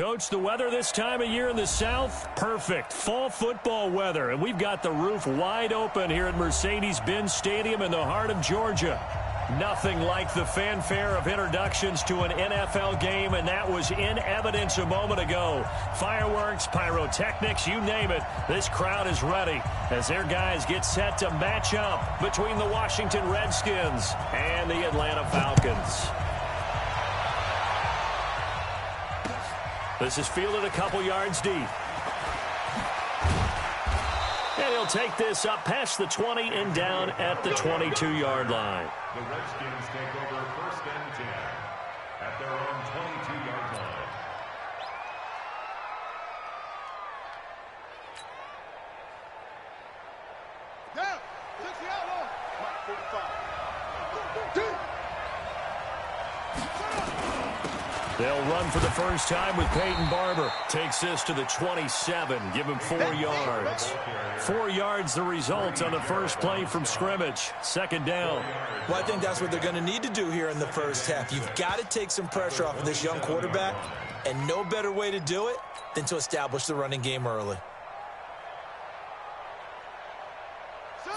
Coach, the weather this time of year in the South, perfect. Fall football weather, and we've got the roof wide open here at Mercedes-Benz Stadium in the heart of Georgia. Nothing like the fanfare of introductions to an NFL game, and that was in evidence a moment ago. Fireworks, pyrotechnics, you name it. This crowd is ready as their guys get set to match up between the Washington Redskins and the Atlanta Falcons. This is fielded a couple yards deep. And he'll take this up past the 20 and down at the 22-yard line. The Redskins take over 1st and 10 at their own 22-yard line. Down. 60 out long. 45. They'll run for the first time with Peyton Barber. Takes this to the 27. Give him 4 yards. 4 yards the result on the first play from scrimmage. 2nd down. Well, I think that's what they're going to need to do here in the first half. You've got to take some pressure off of this young quarterback, and no better way to do it than to establish the running game early.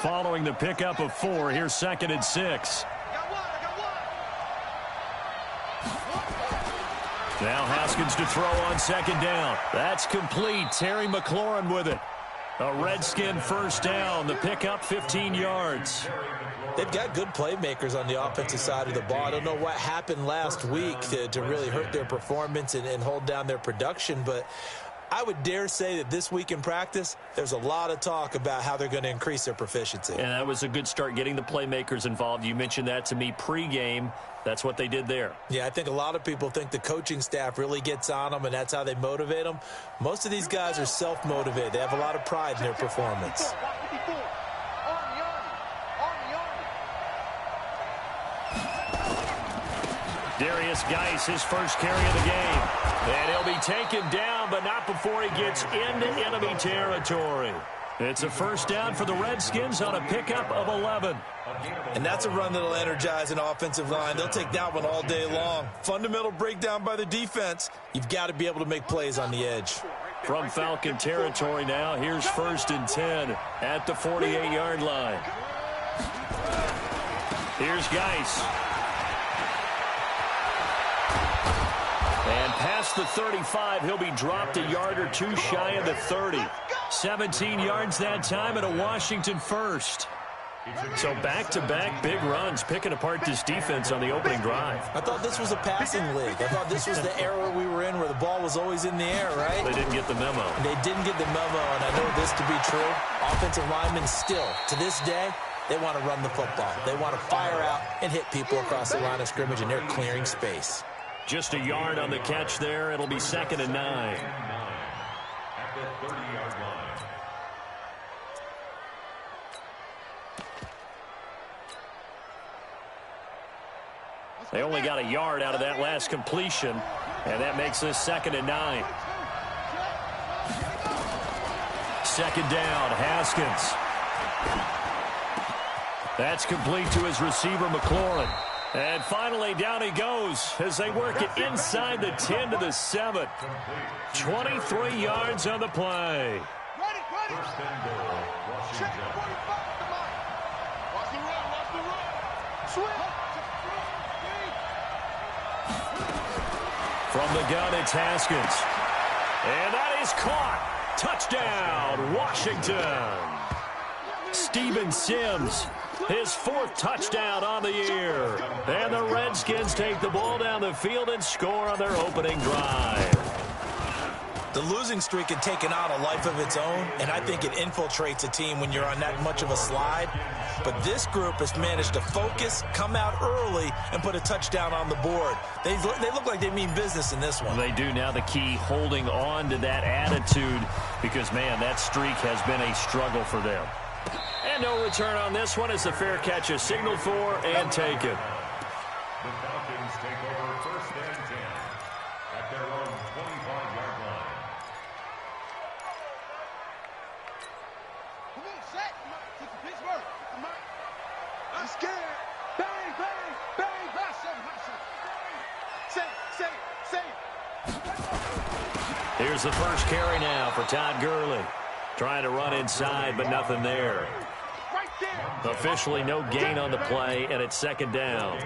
Following the pickup of 4, here's 2nd and 6. Now Haskins to throw on 2nd down. That's complete. Terry McLaurin with it. A Redskin first down. The pickup 15 yards. They've got good playmakers on the offensive side of the ball. I don't know what happened last week to really hurt their performance and hold down their production, but I would dare say that this week in practice, there's a lot of talk about how they're going to increase their proficiency. And that was a good start, getting the playmakers involved. You mentioned that to me pregame. That's what they did there. Yeah, I think a lot of people think the coaching staff really gets on them, and that's how they motivate them. Most of these guys are self-motivated. They have a lot of pride in their performance. Darius Geis, his first carry of the game. And he'll be taken down, but not before he gets into enemy territory. It's a first down for the Redskins on a pickup of 11. And that's a run that'll energize an offensive line. They'll take that one all day long. Fundamental breakdown by the defense. You've got to be able to make plays on the edge. From Falcon territory now, here's 1st and 10 at the 48-yard line. Here's Geis. And past the 35, he'll be dropped a yard or two shy of the 30. 17 yards that time, and a Washington first. So back-to-back big runs, picking apart this defense on the opening drive. I thought this was a passing league. I thought this was the era we were in where the ball was always in the air, right? They didn't get the memo. They didn't get the memo, and I know this to be true. Offensive linemen still, to this day, they want to run the football. They want to fire out and hit people across the line of scrimmage, and they're clearing space. Just a yard on the catch there. It'll be 2nd and 9. At the 30-yard line. They only got a yard out of that last completion, and that makes this 2nd and 9. 2nd down, Haskins. That's complete to his receiver, McLaurin. And finally, down he goes as they work it inside the 10 to the 7. 23 yards on the play. First and goal, Washington. Watch the run. Swim. From the gun, it's Haskins. And that is caught. Touchdown, Washington. Steven Sims, his 4th touchdown on the year. And the Redskins take the ball down the field and score on their opening drive. The losing streak had taken on a life of its own, and I think it infiltrates a team when you're on that much of a slide. But this group has managed to focus, come out early, and put a touchdown on the board. They look like they mean business in this one. They do. Now the key, holding on to that attitude, because, man, that streak has been a struggle for them. And no return on this one as the fair catch is signaled for and taken. The Falcons take over 1st and 10 at their own 25-yard line. Come on, set. Pittsburgh. Come on. I'm scared. Bang, bang, bang. Hot shot. Say. Here's the first carry now for Todd Gurley. Trying to run inside, but nothing there. Officially no gain on the play, and it's second down.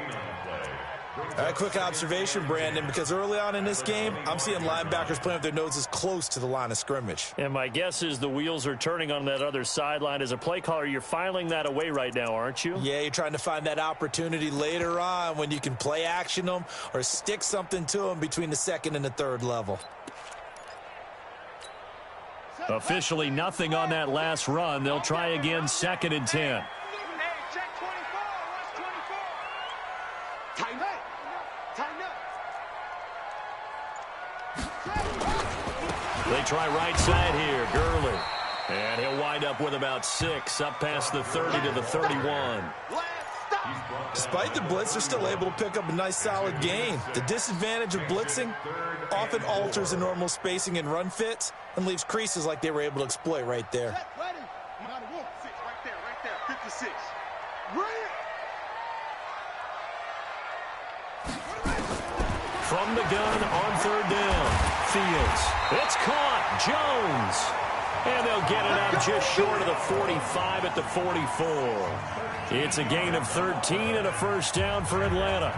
All right, quick observation, Brandon, because early on in this game, I'm seeing linebackers playing with their noses close to the line of scrimmage. And my guess is the wheels are turning on that other sideline. As a play caller, you're filing that away right now, aren't you? Yeah, you're trying to find that opportunity later on when you can play action them or stick something to them between the second and the third level. Officially nothing on that last run. They'll try again, second and 10. They try right side here, Gurley. And he'll wind up with about 6, up past the 30 to the 31. Despite the blitz, they're still able to pick up a nice solid gain. The disadvantage of blitzing often alters the normal spacing and run fits and leaves creases like they were able to exploit right there. From the gun on third down. Fields. It's caught. Jones. And they'll get it out just short of the 45 at the 44. It's a gain of 13 and a first down for Atlanta.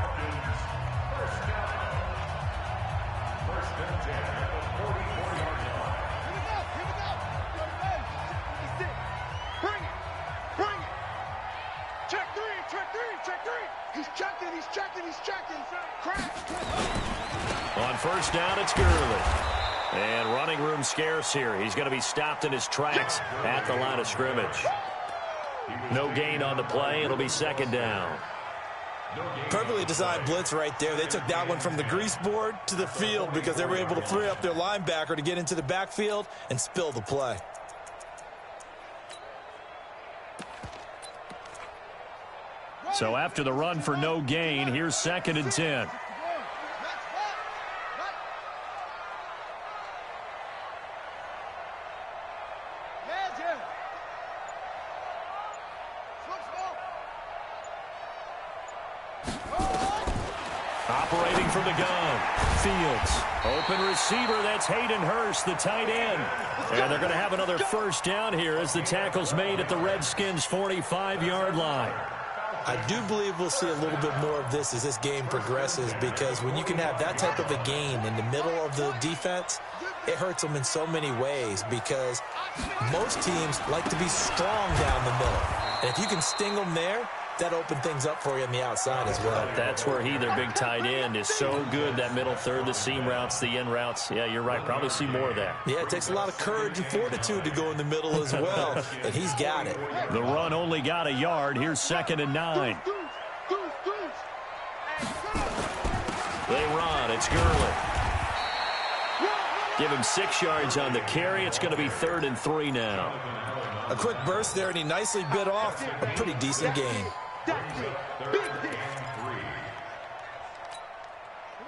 On first down, it's Gurley. And running room scarce here. He's going to be stopped in his tracks at the line of scrimmage. No gain on the play. It'll be second down. Perfectly designed blitz right there. They took that one from the grease board to the field because they were able to free up their linebacker to get into the backfield and spill the play. So after the run for no gain, here's second and 10. Operating from the gun. Fields. Open receiver. That's Hayden Hurst, the tight end. And they're going to have another first down here as the tackle's made at the Redskins' 45-yard line. I do believe we'll see a little bit more of this as this game progresses, because when you can have that type of a gain in the middle of the defense, it hurts them in so many ways, because most teams like to be strong down the middle. And if you can sting them there, that opened things up for you on the outside as well. But that's where their big tight end, is so good. That middle third, the seam routes, the in routes. Yeah, you're right. Probably see more of that. Yeah, it takes a lot of courage and fortitude to go in the middle as well, and he's got it. The run only got a yard. Here's second and 9. They run. It's Gurley. Give him 6 yards on the carry. It's going to be 3rd and 3 now. A quick burst there, and he nicely bit off a pretty decent gain.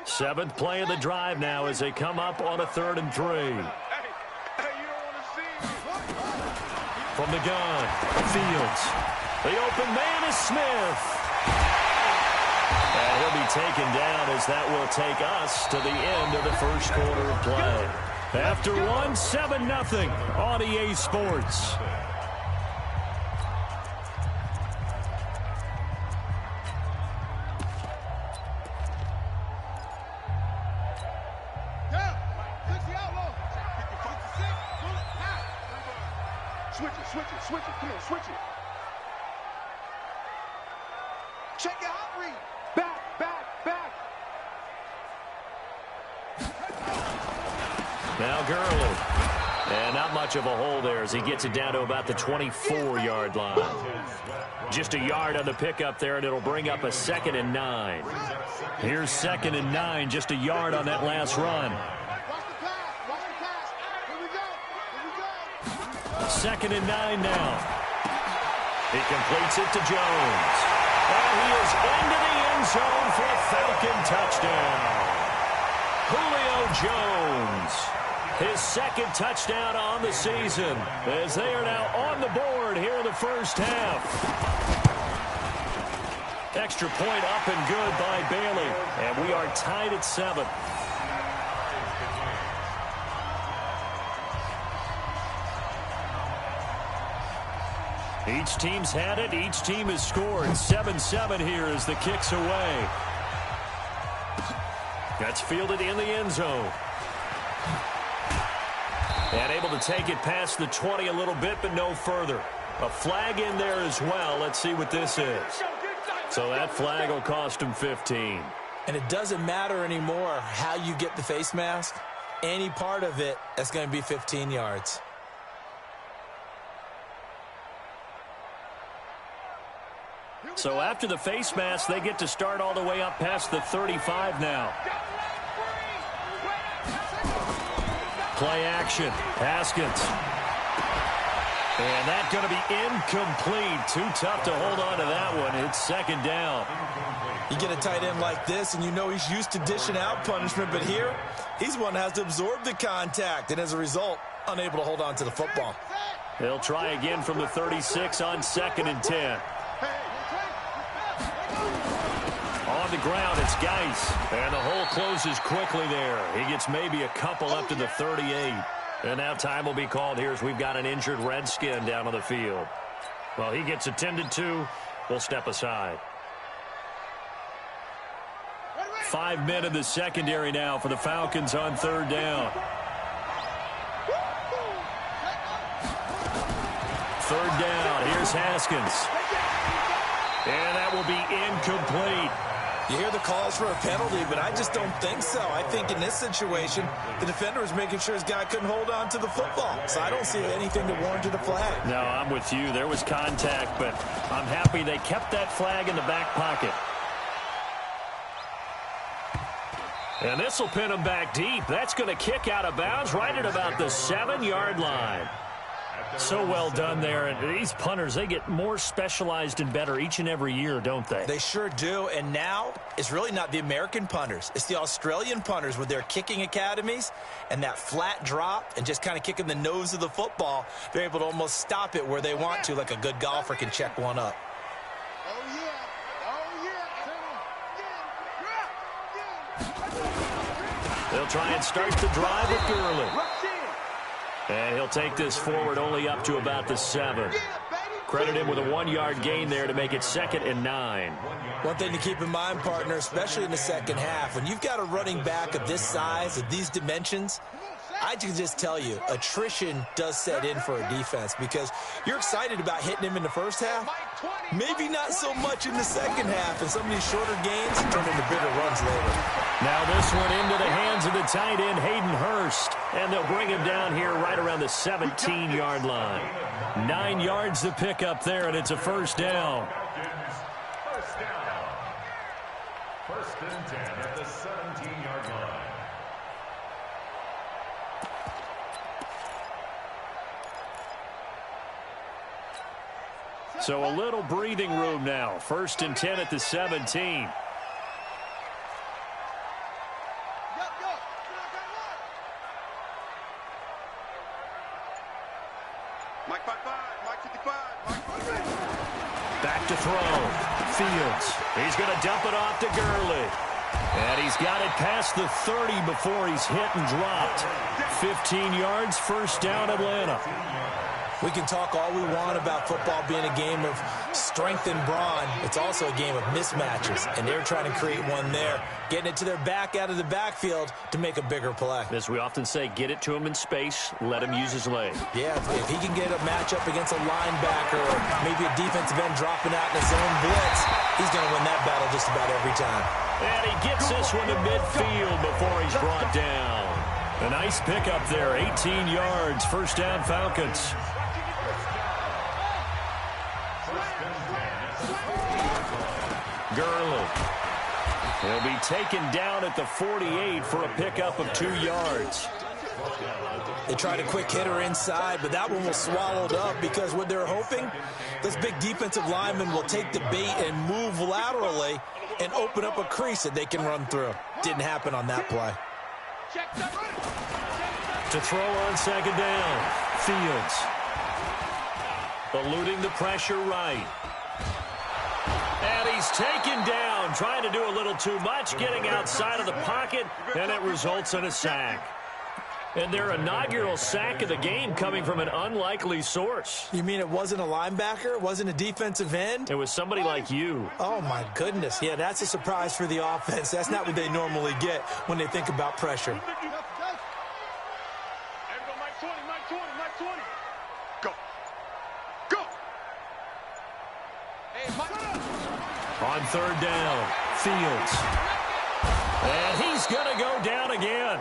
7th play of the drive now as they come up on a 3rd and 3. From the gun, Fields. The open man is Smith. And he'll be taken down as that will take us to the end of the first quarter of play. After 7-0 on EA Sports. Switch it. Come on, switch it. Check your hot read. Back. Now Gurley. And not much of a hole there as he gets it down to about the 24-yard line. Just a yard on the pickup there, and it'll bring up a 2nd and 9. Here's 2nd and 9, just a yard on that last run. Second and 9 now. He completes it to Jones. And he is into the end zone for a Falcon touchdown. Julio Jones, his 2nd touchdown on the season, as they are now on the board here in the first half. Extra point up and good by Bailey, and we are tied at 7. Each team's had it. Each team has scored. 7-7 here as the kick's away. That's fielded in the end zone. And able to take it past the 20 a little bit, but no further. A flag in there as well. Let's see what this is. So that flag will cost him 15. And it doesn't matter anymore how you get the face mask. Any part of it, that's going to be 15 yards. So after the face mask, they get to start all the way up past the 35 now. Play action. Haskins. And that's going to be incomplete. Too tough to hold on to that one. It's second down. You get a tight end like this, and you know he's used to dishing out punishment, but here, he's one that has to absorb the contact, and as a result, unable to hold on to the football. They'll try again from the 36 on 2nd and 10. On the ground, it's Geis. And the hole closes quickly there. He gets maybe a couple up to the 38. And now time will be called here as we've got an injured Redskin down on the field. Well, he gets attended to. We'll step aside. 5 men in the secondary now for the Falcons on 3rd down. 3rd down. Here's Haskins. And that will be incomplete. You hear the calls for a penalty, but I just don't think so. I think in this situation, the defender was making sure his guy couldn't hold on to the football. So I don't see anything that warranted a flag. No, I'm with you. There was contact, but I'm happy they kept that flag in the back pocket. And this will pin him back deep. That's going to kick out of bounds right at about the 7-yard line. So well done there. And these punters, they get more specialized and better each and every year, don't they? They sure do. And now it's really not the American punters. It's the Australian punters with their kicking academies and that flat drop and just kind of kicking the nose of the football. They're able to almost stop it where they want to, like a good golfer can check one up. They'll try and start the drive with Gurley. And he'll take this forward only up to about the 7. Credit him with a 1-yard gain there to make it 2nd and 9. One thing to keep in mind, partner, especially in the second half, when you've got a running back of this size, of these dimensions, I can just tell you, attrition does set in for a defense because you're excited about hitting him in the first half. Maybe not so much in the second half, and some of these shorter gains turn into bigger runs later. Now this one into the hands of the tight end, Hayden Hurst, and they'll bring him down here right around the 17-yard line. 9 yards to pick up there, and it's a first down. First and 10 at the 17-yard line. So a little breathing room now. 1st and 10 at the 17. Back to throw. Fields. He's going to dump it off to Gurley. And he's got it past the 30 before he's hit and dropped. 15 yards, first down, Atlanta. We can talk all we want about football being a game of strength and brawn. It's also a game of mismatches, and they're trying to create one there, getting it to their back out of the backfield to make a bigger play. As we often say, get it to him in space, let him use his leg. Yeah, if he can get a matchup against a linebacker or maybe a defensive end dropping out in his own blitz, he's going to win that battle just about every time. And he gets this one to midfield before he's brought down. A nice pickup there, 18 yards, first down Falcons. Gurley. He'll be taken down at the 48 for a pickup of 2 yards. They tried a quick hitter inside, but that one was swallowed up because what they're hoping, this big defensive lineman will take the bait and move laterally and open up a crease that they can run through. Didn't happen on that play. To throw on second down, Fields. Eluding the pressure right. And he's taken down, trying to do a little too much, getting outside of the pocket, and it results in a sack. And their inaugural sack of the game coming from an unlikely source. You mean it wasn't a linebacker? It wasn't a defensive end? It was somebody like you. Oh, my goodness. Yeah, that's a surprise for the offense. That's not what they normally get when they think about pressure. On third down, Fields. And he's going to go down again.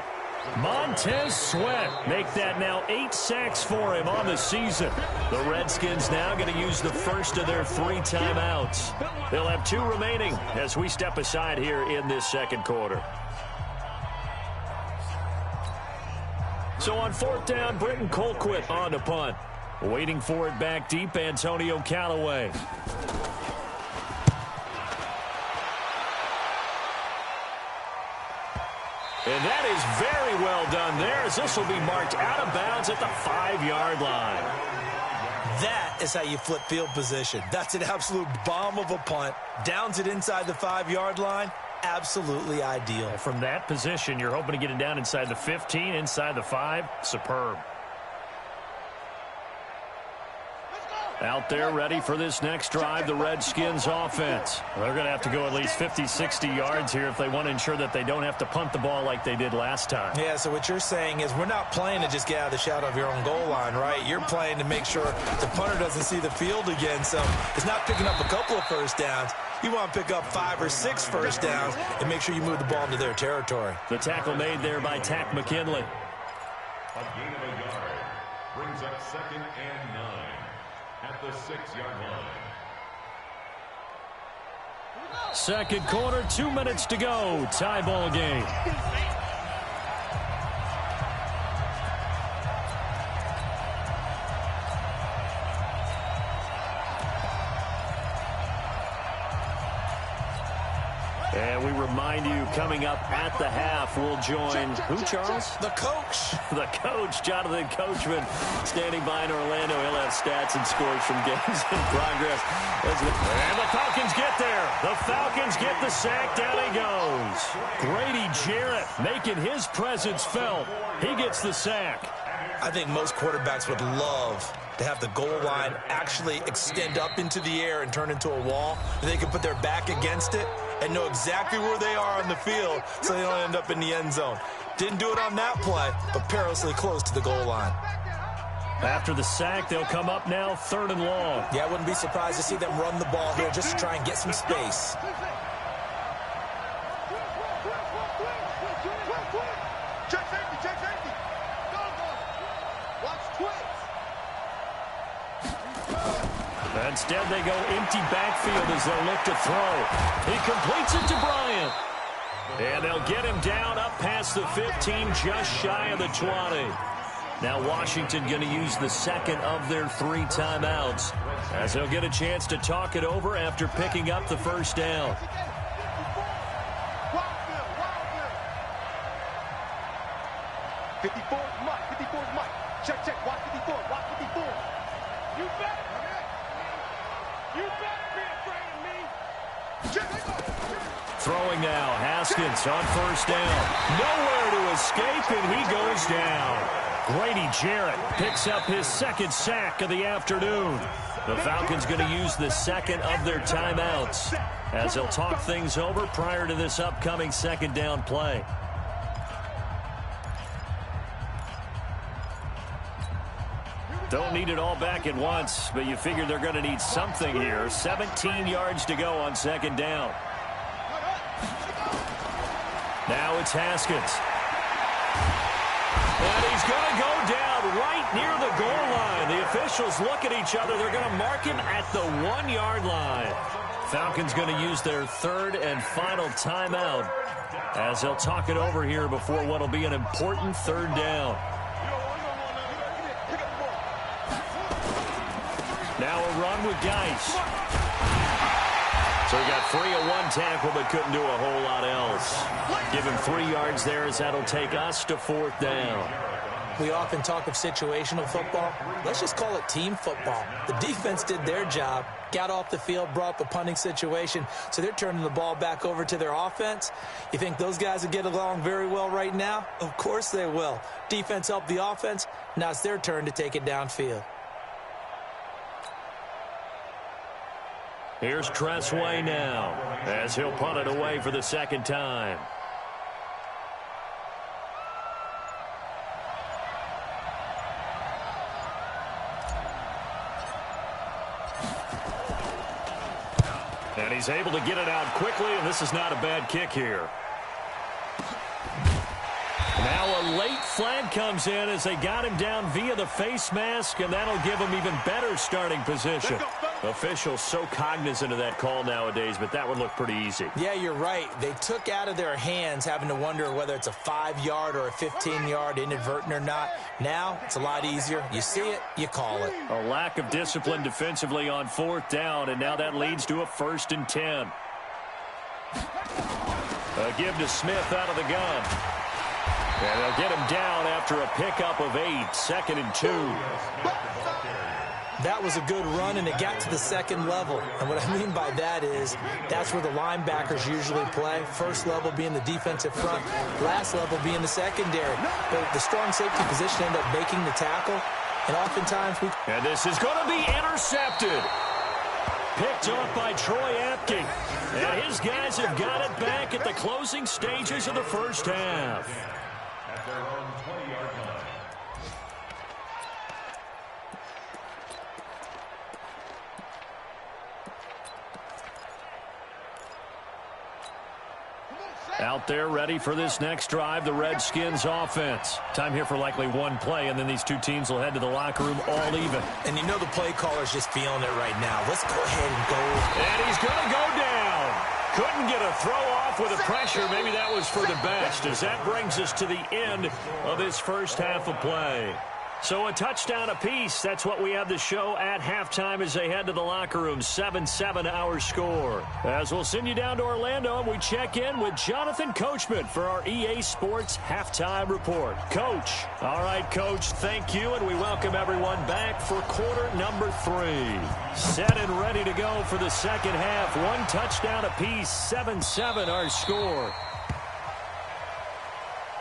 Montez Sweat make that now 8 sacks for him on the season. The Redskins now going to use the first of their 3 timeouts. They'll have 2 remaining as we step aside here in this second quarter. So on fourth down, Britton Colquitt on the punt. Waiting for it back deep, Antonio Callaway. And that is very well done there, as this will be marked out of bounds at the 5-yard line. That is how you flip field position. That's an absolute bomb of a punt. Downs it inside the 5-yard line. Absolutely ideal. From that position, you're hoping to get it down inside the 15, inside the 5. Superb. Out there ready for this next drive, the Redskins offense. They're going to have to go at least 50, 60 yards here if they want to ensure that they don't have to punt the ball like they did last time. Yeah, so what you're saying is we're not playing to just get out of the shadow of your own goal line, right? You're playing to make sure the punter doesn't see the field again. So it's not picking up a couple of first downs. You want to pick up 5 or 6 first downs and make sure you move the ball into their territory. The tackle made there by Tack McKinley. A gain of a yard brings up 2nd and 9 at the 6-yard line. Second quarter, 2 minutes to go. Tie ball game. And we remind you, coming up at the half, we'll join who, Charles? The coach. The coach, Jonathan Coachman, standing by in Orlando. He'll have stats and scores from games in progress. And the Falcons get there. The Falcons get the sack. Down he goes. Grady Jarrett making his presence felt. He gets the sack. I think most quarterbacks would love to have the goal line actually extend up into the air and turn into a wall. And they can put their back against it and know exactly where they are on the field so they don't end up in the end zone. Didn't do it on that play, but perilously close to the goal line. After the sack, they'll come up now 3rd and long. Yeah, I wouldn't be surprised to see them run the ball here just to try and get some space. Check safety. Watch twins. Instead, they go empty backfield as they'll look to throw. He completes it to Bryant. And they'll get him down up past the 15, just shy of the 20. Now Washington going to use the second of their 3 timeouts as they'll get a chance to talk it over after picking up the first down. Check. Watch 54. You better be afraid of me. Throwing now, Haskins on first down. Nowhere to escape, and he goes down. Grady Jarrett picks up his 2nd sack of the afternoon. The Falcons going to use the second of their timeouts as they'll talk things over prior to this upcoming 2nd down play. Don't need it all back at once, but you figure they're going to need something here. 17 yards to go on 2nd down. Now it's Haskins. And he's going to go down right near the goal line. The officials look at each other. They're going to mark him at the 1-yard line. Falcons going to use their 3rd and final timeout as they'll talk it over here before what will be an important 3rd down. Now a run with Geis. So he got free of 1 tackle but couldn't do a whole lot else. Give him 3 yards there as that'll take us to 4th down. We often talk of situational football. Let's just call it team football. The defense did their job, got off the field, brought up a punting situation, so they're turning the ball back over to their offense. You think those guys will get along very well right now? Of course they will. Defense helped the offense. Now it's their turn to take it downfield. Here's Tressway now as he'll punt it away for the second time. And he's able to get it out quickly, and this is not a bad kick here. Now a late flag comes in as they got him down via the face mask, and that'll give him even better starting position. Officials so cognizant of that call nowadays, but that one looked pretty easy. Yeah, you're right. They took out of their hands having to wonder whether it's a 5-yard or a 15-yard inadvertent or not. Now it's a lot easier. You see it, you call it. A lack of discipline defensively on 4th down, and now that leads to a 1st and 10. A give to Smith out of the gun. And they'll get him down after a pickup of 8, 2nd and 2. That was a good run, and it got to the second level. And what I mean by that is that's where the linebackers usually play. First level being the defensive front, last level being the secondary. But the strong safety position ended up making the tackle, and oftentimes we... And this is going to be intercepted. Picked off by Troy Apke. And his guys have got it back at the closing stages of the first half. At their own 20-yard line. Out there ready for this next drive, the Redskins offense. Time here for likely one play, and then these two teams will head to the locker room all even. And you know the play caller's just feeling it right now. Let's go ahead and go. And he's going to go down. Couldn't get a throw off with the pressure. Maybe that was for the best, as that brings us to the end of this first half of play. So a touchdown apiece. That's what we have to show at halftime as they head to the locker room. 7-7 our score. As we'll send you down to Orlando, and we check in with Jonathan Coachman for our EA Sports Halftime Report. Coach. All right, Coach, thank you, and we welcome everyone back for quarter number 3. Set and ready to go for the second half. One touchdown apiece. 7-7 our score.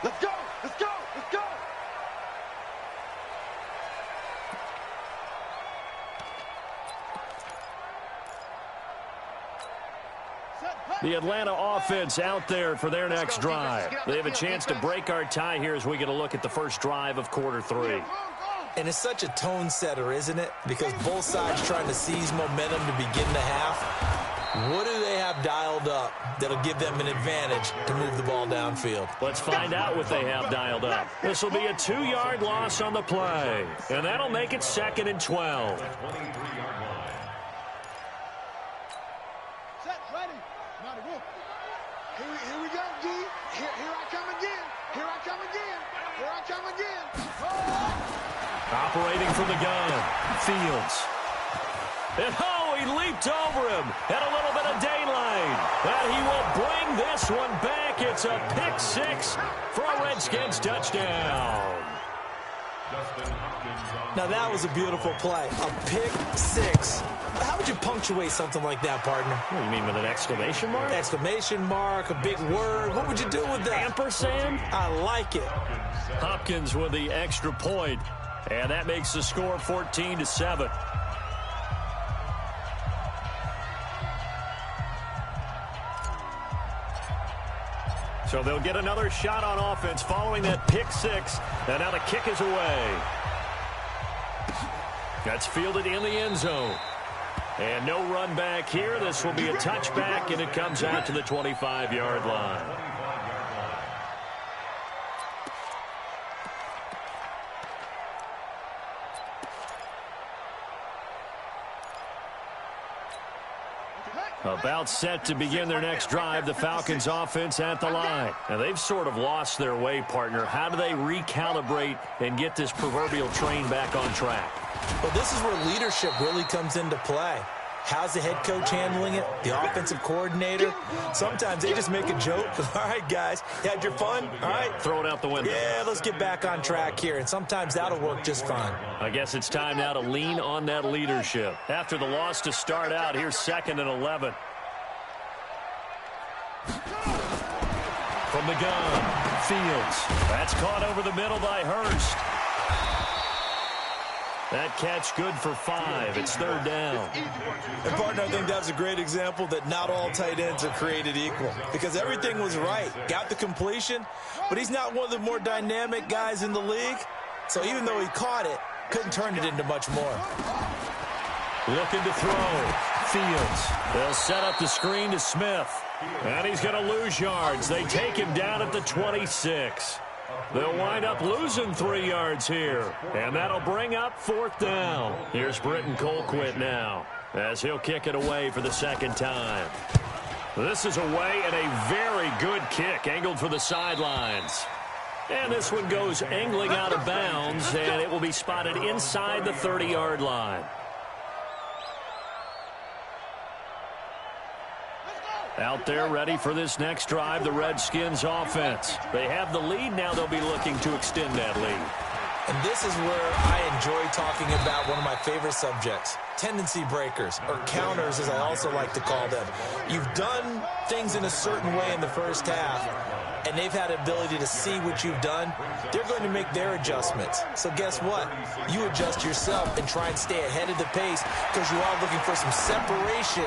Let's go! Let's go! Let's go! The Atlanta offense out there for their next drive. They have a chance to break our tie here as we get a look at the first drive of quarter 3. And it's such a tone setter, isn't it? Because both sides trying to seize momentum to begin the half. What do they have dialed up that'll give them an advantage to move the ball downfield? Let's find out what they have dialed up. This will be a 2-yard loss on the play. And that'll make it 2nd and 12. Set, ready. Mighty Wolf. Here we go, D. Here I come again. Here I come again. Here I come again. Operating from the gun, Fields. And he leaped over him. Had a little bit of daylight. And he will bring this one back. It's a pick 6 for a Redskins touchdown. Now that was a beautiful play. A pick 6. How would you punctuate something like that, partner? What do you mean, with an exclamation mark? Exclamation mark, a big word. What would you do with that? Ampersand? I like it. Hopkins with the extra point. And that makes the score 14-7. So they'll get another shot on offense following that pick 6. And now the kick is away. That's fielded in the end zone. And no run back here. This will be a touchback, and it comes out to the 25-yard line. About set to begin their next drive, the Falcons offense at the line. And they've sort of lost their way, partner. How do they recalibrate and get this proverbial train back on track? Well, this is where leadership really comes into play. How's the head coach handling it? The offensive coordinator? Sometimes they just make a joke. All right, guys, you had your fun? All right. Throw it out the window. Yeah, let's get back on track here, and sometimes that'll work just fine. I guess it's time now to lean on that leadership. After the loss to start out, here's 2nd and 11. From the gun, Fields. That's caught over the middle by Hurst. That catch good for 5. It's 3rd down. And, partner, I think that's a great example that not all tight ends are created equal because everything was right. Got the completion, but he's not one of the more dynamic guys in the league. So even though he caught it, couldn't turn it into much more. Looking to throw. Fields. They'll set up the screen to Smith. And he's going to lose yards. They take him down at the 26. They'll wind up losing 3 yards here. And that'll bring up 4th down. Here's Britton Colquitt now as he'll kick it away for the 2nd time. This is away and a very good kick angled for the sidelines. And this one goes angling out of bounds, and it will be spotted inside the 30-yard line. Out there ready for this next drive, the Redskins offense. They have the lead. Now they'll be looking to extend that lead. And this is where I enjoy talking about one of my favorite subjects, tendency breakers, or counters as I also like to call them. You've done things in a certain way in the first half, and they've had the ability to see what you've done. They're going to make their adjustments. So guess what? You adjust yourself and try and stay ahead of the pace because you are looking for some separation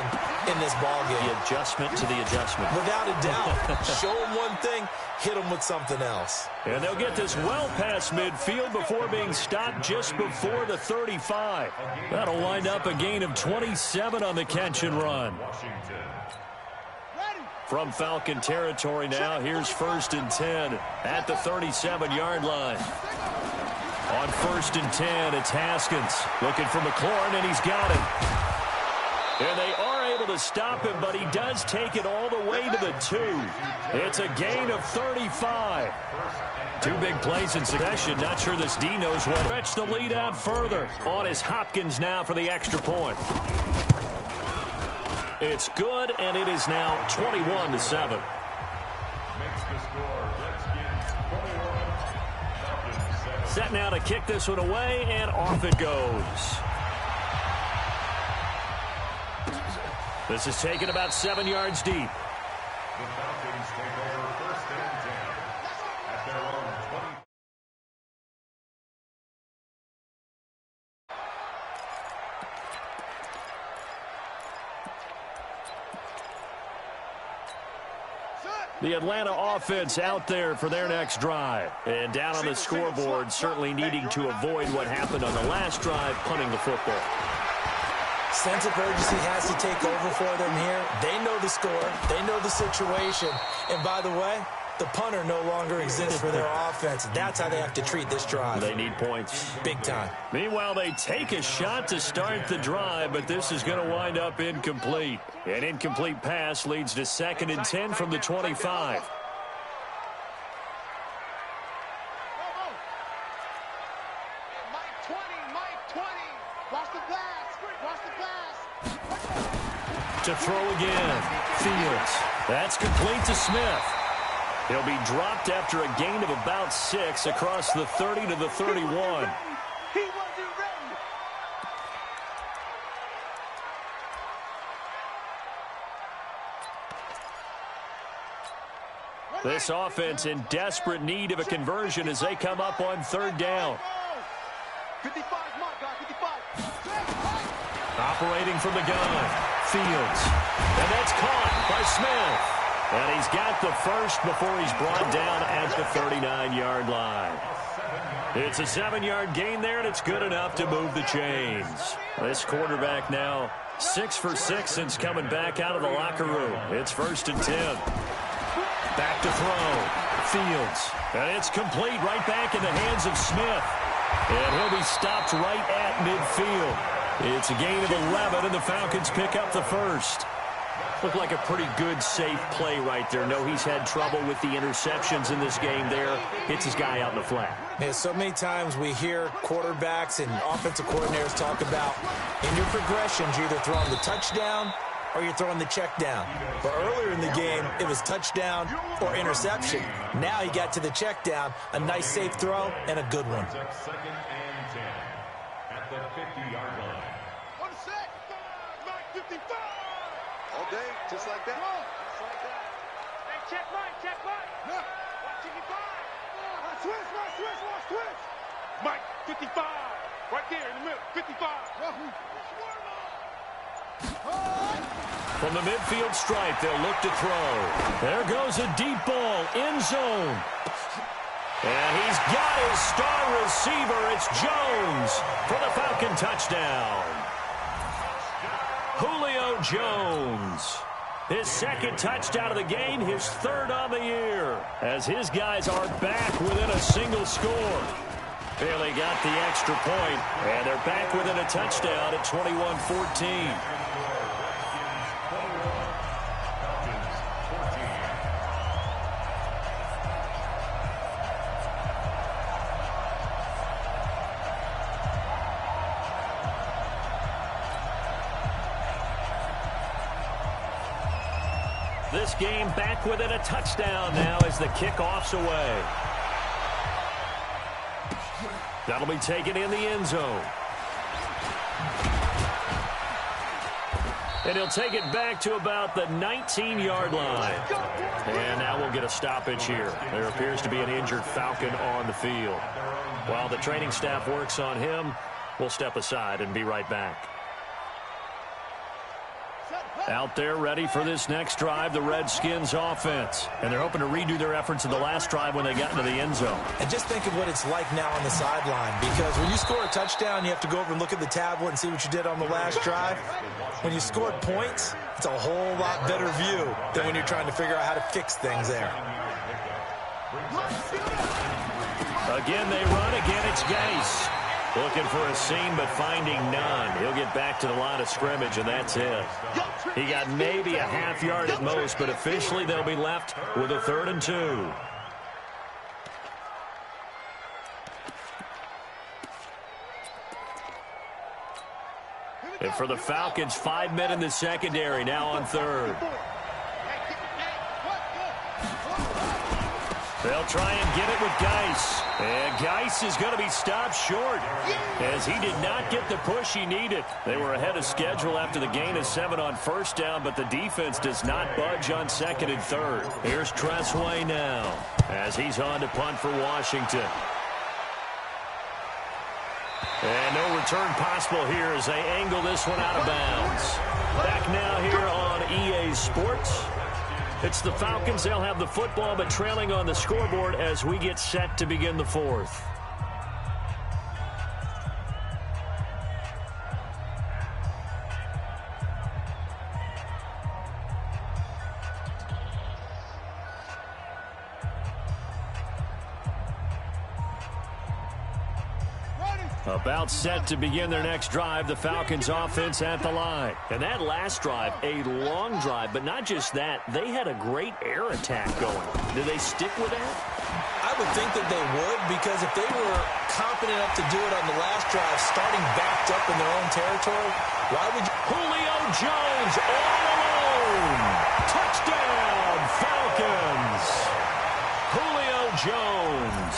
in this ballgame. The adjustment to the adjustment. Without a doubt. Show them one thing, hit them with something else. And they'll get this well past midfield before being stopped just before the 35. That'll wind up a gain of 27 on the catch and run. From Falcon territory now, here's 1st and 10 at the 37-yard line. On 1st and 10, it's Haskins looking for McLaurin, and he's got it. And they are able to stop him, but he does take it all the way to the 2. It's a gain of 35. 2 big plays in succession. Not sure this D knows what. Stretch the lead out further. On is Hopkins now for the extra point. It's good, and it is now 21-7. Set now to kick this one away, and off it goes. This is taken about 7 yards deep. The Falcons take over 1st and 10 at their own 20. The Atlanta offense out there for their next drive. And down on the scoreboard, certainly needing to avoid what happened on the last drive, punting the football. Sense of urgency has to take over for them here. They know the score. They know the situation. And by the way, the punter no longer exists for their offense. That's how they have to treat this drive. They need points. Big time. Meanwhile, they take a shot to start the drive, but this is going to wind up incomplete. An incomplete pass leads to 2nd and 10 from the 25. To throw again. Fields. That's complete to Smith. He'll be dropped after a gain of about 6 across the 30 to the 31. This offense in desperate need of a conversion as they come up on 3rd down. 55, mark, guy, 55. Operating from the gun. Fields. And that's caught by Smith. And he's got the first before he's brought down at the 39-yard line. It's a 7-yard gain there, and it's good enough to move the chains. This quarterback now 6 for 6 since coming back out of the locker room. It's 1st and 10. Back to throw. Fields. And it's complete right back in the hands of Smith. And he'll be stopped right at midfield. It's a gain of 11, and the Falcons pick up the first. Looked like a pretty good, safe play right there. No, he's had trouble with the interceptions in this game there. Hits his guy out in the flat. Yeah, so many times we hear quarterbacks and offensive coordinators talk about in your progressions, you're either throwing the touchdown or you're throwing the check down. But earlier in the game, it was touchdown or interception. Now he got to the check down, a nice safe throw, and a good one. Second and 10 at the 50-yard line. On the set. Mike 55. All day, just like that. Just like that. Hey, check Mike, check Mike. No. Watch 55. Switch. Mike 55. Right there in the middle, 55. From the midfield stripe, they'll look to throw. There goes a deep ball, end zone. And he's got his star receiver. It's Jones for the Falcon touchdown. Julio Jones. His second touchdown of the game, his third on the year, as his guys are back within a single score. Bailey got the extra point, and they're back within a touchdown at 21-14. This game back within a touchdown now as the kickoff's away. That'll be taken in the end zone. And he'll take it back to about the 19-yard line. And now we'll get a stoppage here. There appears to be an injured Falcon on the field. While the training staff works on him, we'll step aside and be right back. Out there ready for this next drive, the Redskins offense. And they're hoping to redo their efforts in the last drive when they got into the end zone. And just think of what it's like now on the sideline, because when you score a touchdown, you have to go over and look at the tablet and see what you did on the last drive. When you scored points, it's a whole lot better view than when you're trying to figure out how to fix things there. Again, they run. Again, it's Geis. Looking for a seam, but finding none. He'll get back to the line of scrimmage, and that's it. He got maybe a half yard at most, but officially they'll be left with a 3rd and 2. And for the Falcons, 5 men in the secondary, now on 3rd. They'll try and get it with Geis. And Geis is going to be stopped short as he did not get the push he needed. They were ahead of schedule after the gain of 7 on first down, but the defense does not budge on 2nd and 3rd. Here's Tressway now as he's on to punt for Washington. And no return possible here as they angle this one out of bounds. Back now here on EA Sports. It's the Falcons. They'll have the football, but trailing on the scoreboard as we get set to begin the 4th. About set to begin their next drive, the Falcons offense at the line. And that last drive, a long drive, but not just that, they had a great air attack going. Do they stick with that? I would think that they would, because if they were confident enough to do it on the last drive, starting backed up in their own territory, why would you? Julio Jones all alone. Touchdown, Falcons. Julio Jones.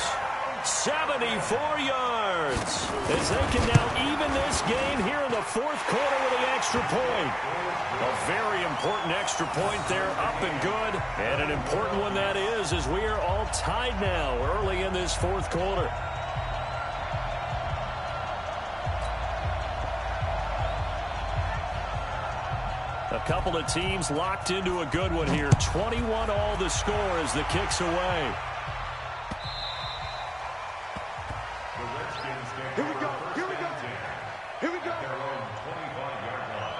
74 yards as they can now even this game here in the 4th quarter with the extra point. A very important extra point there, up and good. And an important one that is, as we are all tied now early in this 4th quarter. A couple of teams locked into a good one here. 21 all the score as the kick's away. Here we go. Here we go. Their own 25-yard line.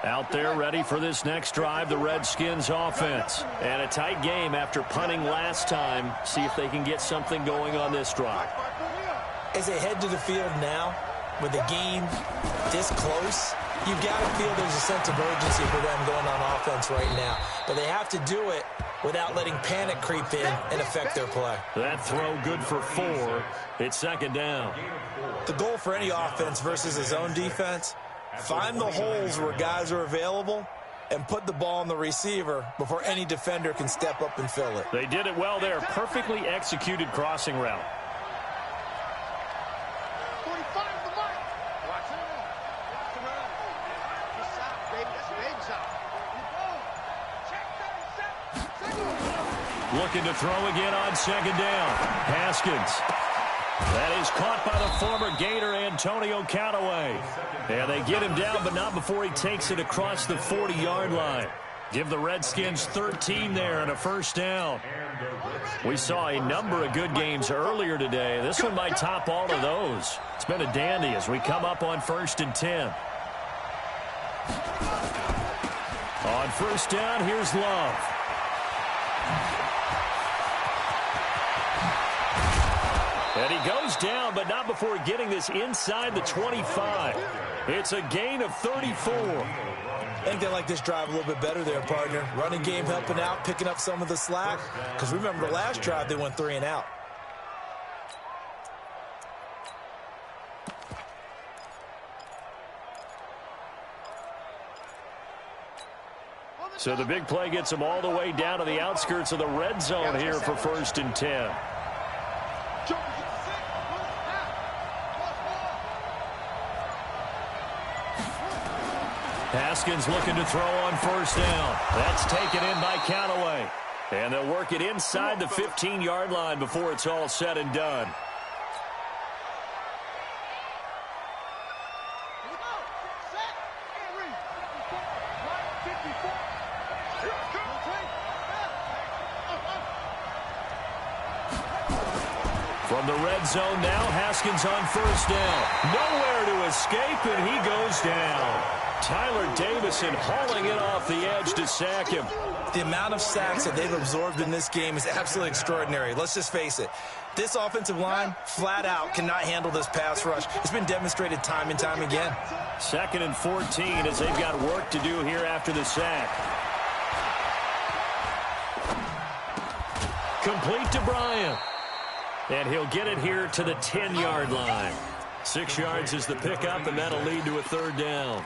Out there ready for this next drive, the Redskins offense. And a tight game after punting last time. See if they can get something going on this drive. As they head to the field now, with the game this close, you've got to feel there's a sense of urgency for them going on offense right now. But they have to do it without letting panic creep in and affect their play. That throw good for 4. It's second down. The goal for any offense versus a zone defense, find the holes where guys are available and put the ball on the receiver before any defender can step up and fill it. They did it well there. Perfectly executed crossing route. Looking to throw again on second down. Haskins. That is caught by the former Gator, Antonio Callaway. And they get him down, but not before he takes it across the 40-yard line. Give the Redskins 13 there and a first down. We saw a number of good games earlier today. This one might top all of those. It's been a dandy as we come up on 1st and 10. On first down, here's Love. And he goes down, but not before getting this inside the 25. It's a gain of 34. I think they like this drive a little bit better there, partner. Running game helping out, picking up some of the slack. Because remember the last drive, they went 3 and out. So the big play gets them all the way down to the outskirts of the red zone here for 1st and 10. Haskins looking to throw on first down. That's taken in by Callaway. And they'll work it inside the 15-yard line before it's all said and done. From the red zone now, Haskins on first down. Nowhere to escape, and he goes down. Tyler Davison hauling it off the edge to sack him. The amount of sacks that they've absorbed in this game is absolutely extraordinary. Let's just face it. This offensive line, flat out, cannot handle this pass rush. It's been demonstrated time and time again. 2nd and 14 as they've got work to do here after the sack. Complete to Bryant. And he'll get it here to the 10-yard line. 6 yards is the pickup, and that'll lead to a 3rd down.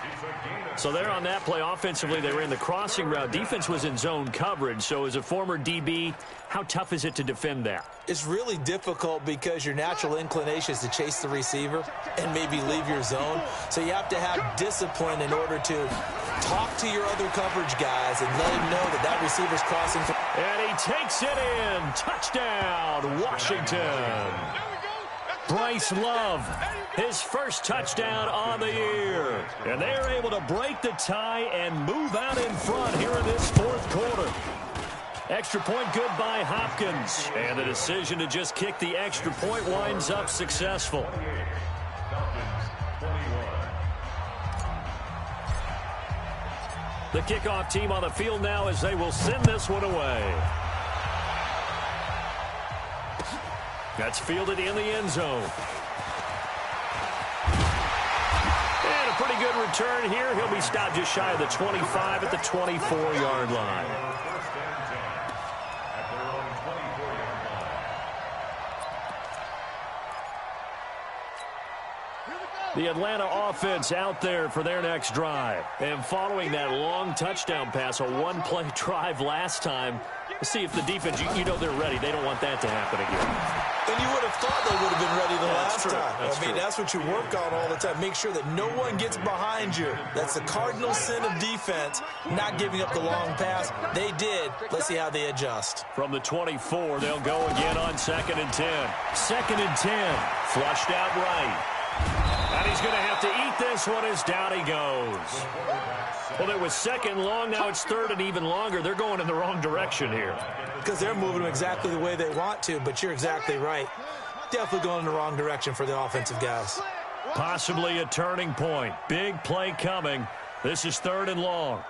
So there on that play, offensively, they ran the crossing route. Defense was in zone coverage. So as a former DB, how tough is it to defend that? It's really difficult because your natural inclination is to chase the receiver and maybe leave your zone. So you have to have discipline in order to talk to your other coverage guys and let them know that that receiver's crossing. And he takes it in. Touchdown, Washington. Bryce Love, his first touchdown on the year. And they are able to break the tie and move out in front here in this 4th quarter. Extra point good by Hopkins. And the decision to just kick the extra point winds up successful. The kickoff team on the field now as they will send this one away. That's fielded in the end zone. And a pretty good return here. He'll be stopped just shy of the 25 at the 24-yard line. The Atlanta offense out there for their next drive. And following that long touchdown pass, a one-play drive last time, see if the defense, you know they're ready. They don't want that to happen again. And you would have thought they would have been ready the last time. I mean, that's what you work on all the time. Make sure that no one gets behind you. That's the cardinal sin of defense, not giving up the long pass. They did. Let's see how they adjust. From the 24, they'll go again on 2nd and 10. 2nd and 10, flushed out right. And he's going to have to eat this one as down he goes. Well, it was 2nd long. Now it's 3rd and even longer. They're going in the wrong direction here. Because they're moving them exactly the way they want to, but you're exactly right. Definitely going in the wrong direction for the offensive guys. Possibly a turning point. Big play coming This is 3rd and long.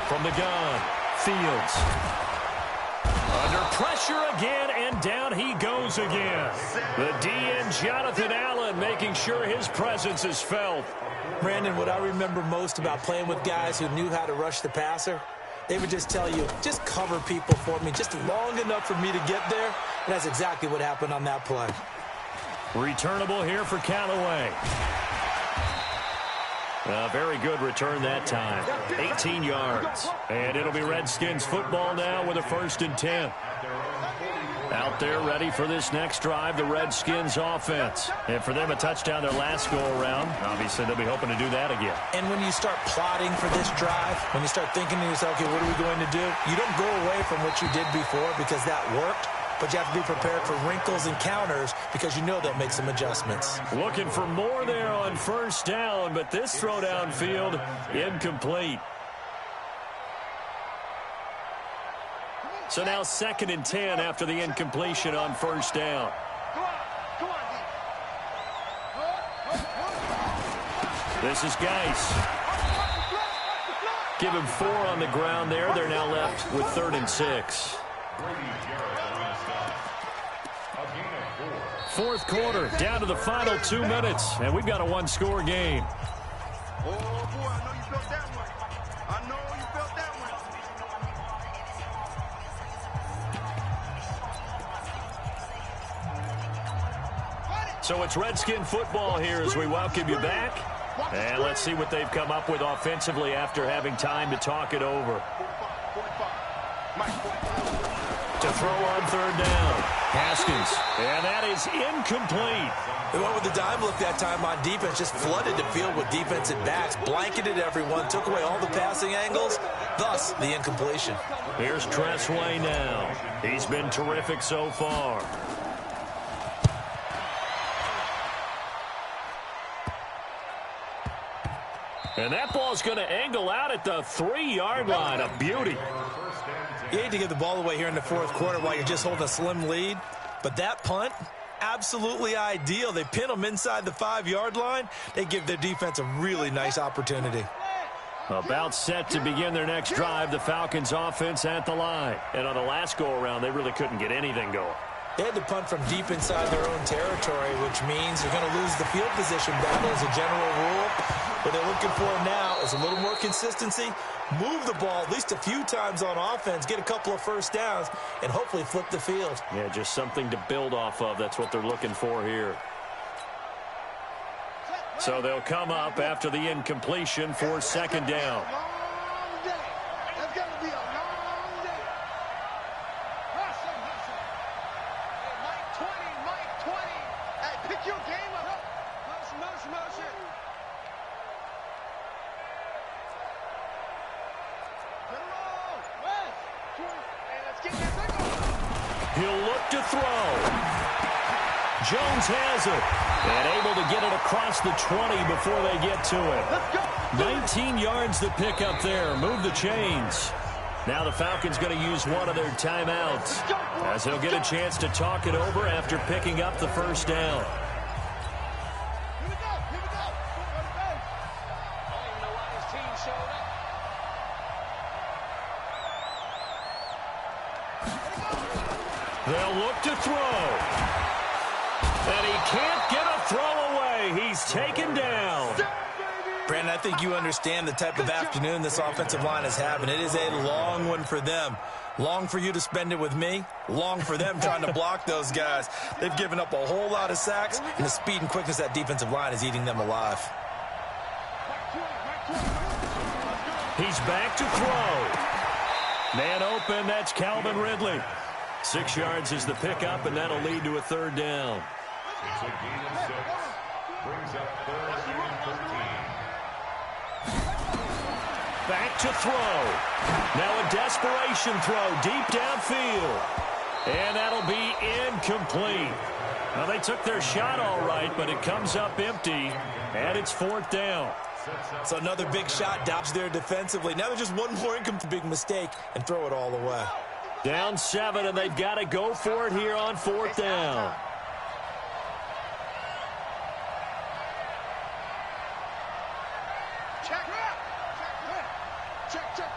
From the gun, Fields. Under pressure again, and down he goes again. The DN, Jonathan Allen, making sure his presence is felt. Brandon, what I remember most about playing with guys who knew how to rush the passer, they would just tell you, just cover people for me, just long enough for me to get there. And that's exactly what happened on that play. Returnable here for Callaway. A very good return that time. 18 yards. And it'll be Redskins football now with a 1st and 10. Out there ready for this next drive, the Redskins offense. And for them, a touchdown their last go-around. Obviously, they'll be hoping to do that again. And when you start plotting for this drive, when you start thinking to yourself, okay, what are we going to do? You don't go away from what you did before because that worked. But you have to be prepared for wrinkles and counters because you know they'll make some adjustments. Looking for more there on 1st down, but this throw downfield, incomplete. So now 2nd and 10 after the incompletion on 1st down. This is Geis. Give him 4 on the ground there. They're now left with 3rd and 6. 4th quarter, down to the final 2 minutes, and we've got a 1-score game. Oh, boy, I know you felt that one. I know you felt that one. So it's Redskin football here as we welcome you back. And let's see what they've come up with offensively after having time to talk it over. To throw on 3rd down. Haskins. And that is incomplete. They went with the dime look that time on defense, just flooded the field with defensive backs, blanketed everyone, took away all the passing angles, thus the incompletion. Here's Tressway now. He's been terrific so far. And that ball's going to angle out at the 3-yard line. A beauty. You hate to give the ball away here in the 4th quarter while you're just holding a slim lead. But that punt, absolutely ideal. They pin them inside the 5-yard line. They give their defense a really nice opportunity. About set to begin their next drive, the Falcons offense at the line. And on the last go-around, they really couldn't get anything going. They had to punt from deep inside their own territory, which means they're going to lose the field position battle as a general rule. What they're looking for now is a little more consistency, move the ball at least a few times on offense, get a couple of 1st downs, and hopefully flip the field. Yeah, just something to build off of. That's what they're looking for here. So they'll come up after the incompletion for 2nd down. He'll look to throw. Jones has it. And able to get it across the 20 before they get to it. 19 yards to pick up there. Move the chains. Now the Falcons going to use one of their timeouts as they'll get a chance to talk it over after picking up the 1st down. They'll look to throw. And he can't get a throw away. He's taken down. Brandon, I think you understand the type of afternoon this offensive line is having. It is a long one for them. Long for you to spend it with me. Long for them trying to block those guys. They've given up a whole lot of sacks, and the speed and quickness of that defensive line is eating them alive. He's back to throw. Man open, that's Calvin Ridley. 6 yards is the pickup, and that'll lead to a 3rd down. It's a gain of 6. Brings up 3rd and 13. Back to throw. Now a desperation throw deep downfield. And that'll be incomplete. Now they took their shot all right, but it comes up empty, and it's 4th down. So another big shot dodged there defensively. Now there's just one more incomplete big mistake and throw it all away. Down 7, and they've got to go for it here on 4th down.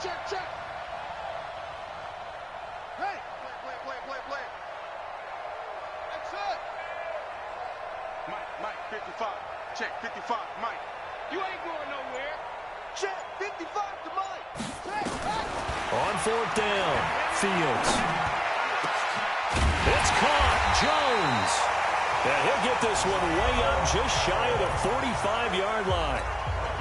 Check. Hey, play. That's it. Mike, 55. Check, 55, Mike. You ain't going nowhere. Check, 55 to Mike. Check. On 4th down, Fields. It's caught. Jones. And he'll get this one way up just shy of the 45-yard line.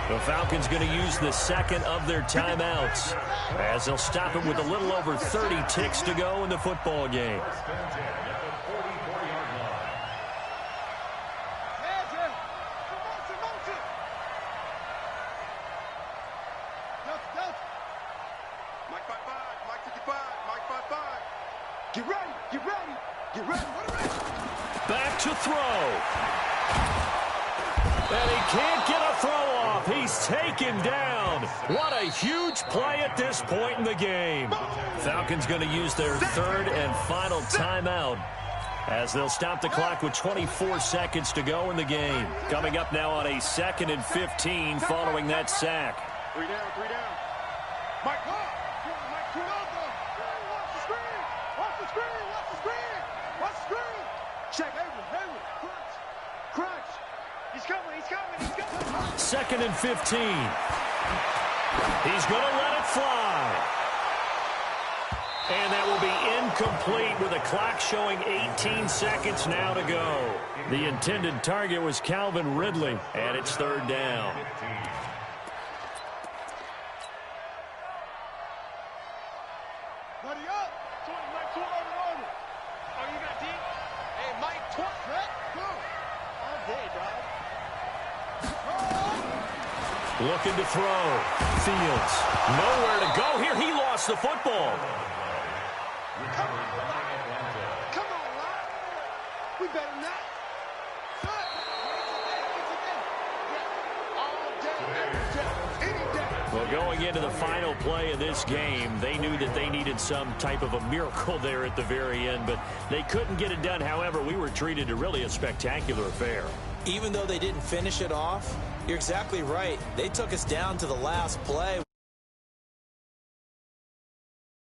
The Falcons going to use the second of their timeouts as they'll stop it with a little over 30 ticks to go in the football game. Mike 55, Mike 55. Get ready. Back to throw. And he can't get a throw off. He's taken down. What a huge play at this point in the game. Falcons going to use their third and final timeout as they'll stop the clock with 24 seconds to go in the game. Coming up now on a 2nd and 15 following that sack. 3 down. Mike, watch the screen. Check, Hayward. Crunch. He's coming. 2nd and 15. He's going to let it fly. And that will be incomplete with a clock showing 18 seconds now to go. The intended target was Calvin Ridley, and it's 3rd down. Buddy up. 20, Mike, 20 over. Oh, you got deep? Hey, Mike, 20. Go. All day, dog. Looking to throw. Fields. Nowhere to go here. He lost the football. Come on, Lyle. We better not. All day, every day, any day. Well, going into the final play of this game, they knew that they needed some type of a miracle there at the very end, but they couldn't get it done. However, we were treated to really a spectacular affair. Even though they didn't finish it off, you're exactly right. They took us down to the last play.